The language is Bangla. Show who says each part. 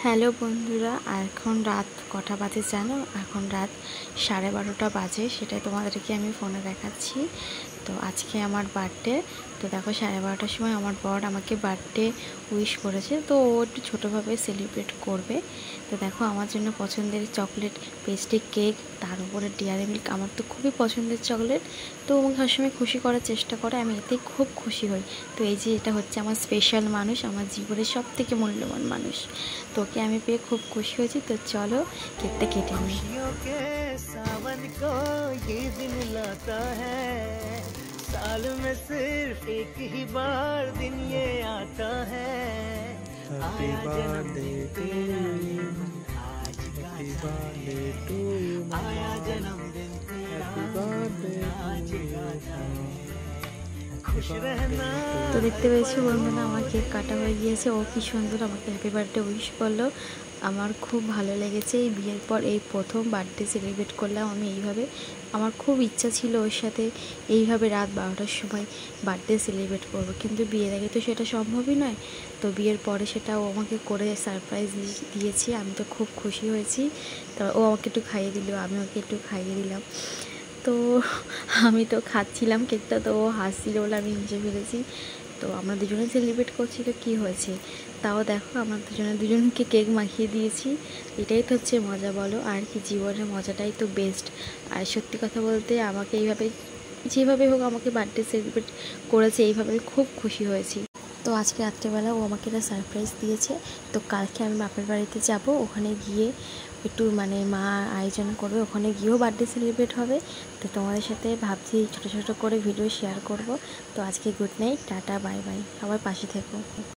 Speaker 1: হ্যালো বন্ধুরা, এখন রাত কটা বাজে জানো? এখন রাত 12:30 বাজে। সেটাই তোমাদেরকে আমি ফোনে দেখাচ্ছি। তো আজকে আমার বার্থডে। তো দেখো 12:30টার সময় আমার বর আমাকে বার্থডে উইশ করেছে। তো ও একটু ছোটোভাবে সেলিব্রেট করবে। তো দেখো আমার জন্য পছন্দের চকলেট, পেস্ট্রি, কেক, তার উপরে ডেয়ারি মিল্ক আমার তো খুবই পছন্দের চকলেট। তো আমাকে সবসময় খুশি করার চেষ্টা করে, আমি এতে খুব খুশি হই। তো এই যে এটা হচ্ছে আমার স্পেশাল মানুষ, আমার জীবনের সবথেকে মূল্যবান মানুষ। তোকে আমি পেয়ে খুব খুশি হয়েছি। তো চলো কেকটা কেটে নিই।
Speaker 2: खुशियों के सावन को ये दिन लाता है, साल में सिर्फ एक ही बार दिन ये आता है। आया जन्मदिन तेरा आज गाता है, आया जन्मदिन तेरा आज गाता है, खुश रहना।
Speaker 1: তো দেখতে পেয়েছি বন্ধুরা, আমার কেক কাটা হয়ে গিয়েছে। ও কি সুন্দর আমাকে হ্যাপি বার্থডে উইশ করলো। আমার খুব ভালো লেগেছে। এই বিয়ের পর এই প্রথম বার্থডে সেলিব্রেট করলাম আমি এইভাবে। আমার খুব ইচ্ছা ছিল ওর সাথে এইভাবে রাত 12টার সময় বার্থডে সেলিব্রেট করবো, কিন্তু বিয়ের আগে তো সেটা সম্ভবই নয়। তো বিয়ের পরে সেটা ও আমাকে করে সারপ্রাইজ দিয়েছি। আমি তো খুব খুশি হয়েছি। তো ও আমাকে একটু খাইয়ে দিল, আমি ওকে একটু খাইয়ে দিলাম। তো আমি তো খাচ্ছিলাম কেকটা, তো ও হাসছিল বলে আমি হেসে ফেলেছি। তো আমরা দুজনে সেলিব্রেট করছি, তো কী হয়েছে? তাও দেখো আমরা দুজনকে কেক মাখিয়ে দিয়েছি। এটাই তো হচ্ছে মজা, বলো আর কি? জীবনের মজাটাই তো বেস্ট। আর সত্যি কথা বলতে আমাকে এইভাবে, যেভাবে হোক আমাকে বার্থডে সেলিব্রেট করেছে, এইভাবে আমি খুব খুশি হয়েছি। তো আজকে রাত্রেবেলা ও আমাকে একটা সারপ্রাইজ দিয়েছে। তো কালকে আমি বাপের বাড়িতে যাব, ওখানে গিয়ে একটু মা আয়োজন করবে, ওখানে গিয়েও বার্থডে সেলিব্রেট হবে। তো তোমাদের সাথে ভাবছি ছোটো ছোটো করে ভিডিও শেয়ার করব। তো আজকে good night, tata, bye bye, সবার পাশে থেকো।